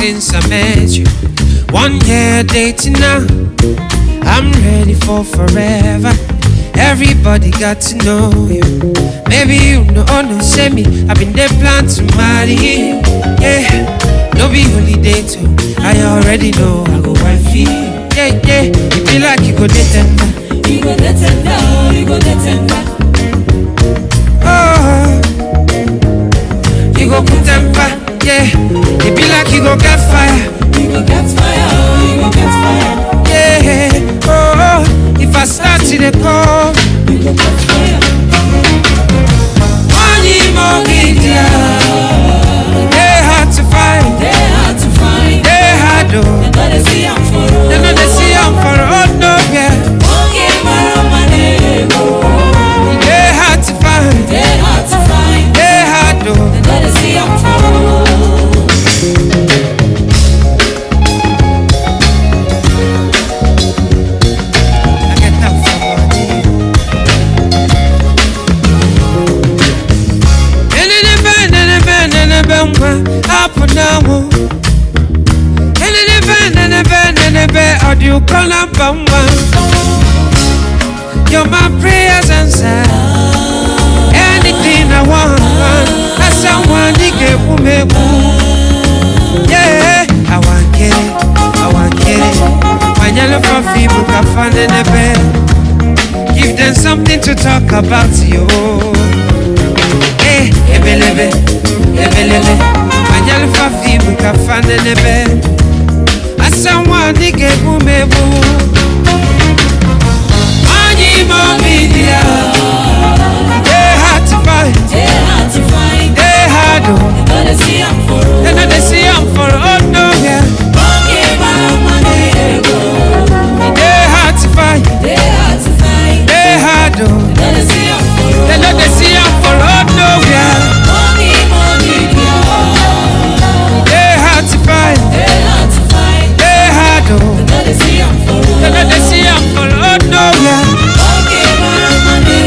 since I met you. 1 year dating now. I'm ready for forever. Everybody got to know you. Maybe you know, oh no, say me. I've been there plan to marry you. Yeah, no be holiday too. I already know I go wife you. Yeah, yeah, it be like you go dey tender. You go dey tender, you go dey tender. Oh, you go put temper. Yeah, it be like you go get fire. You go get fire, you go get fire. Yeah, oh, if I start to the call, you go get fire. Money more media. They hard to find. They hard to find. They hard to. They know they see I'm for road. They know they see I'm for road, no, yeah. Okay, money. They hard to find. They hard to find. They hard to. They know they see I'm for road. Up now, you call up you're my prayers answered. Anything I want, that's someone you get me. Yeah, I want it, I want it. When you look for people, can find in the bed. Give them something to talk about you. Hey, ebelebe. When you look for people, can find in the bed. I someone you get me. Money more media. They hard to find. They hard to find. They hard to. They know they see I'm for road. They know they see I'm for road, no, yeah. Okay, money. They hard to find. They hard to find. They hard to. They know they see I'm for road. They know they see I'm for road, no, yeah. Money. They hard to find. They hard to find. They hard to. They know they see I'm for road. They know they see I'm for road, no, yeah. Okay, money.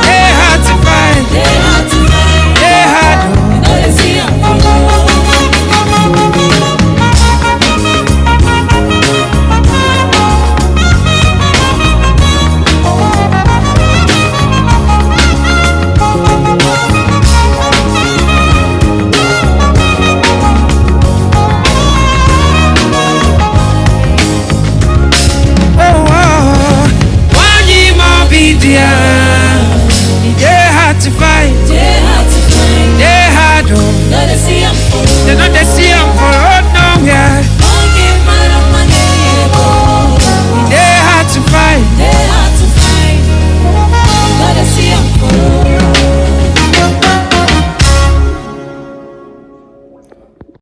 They hard to find. They hard to find. They hard to. They know they see I'm for road. They hard to find. They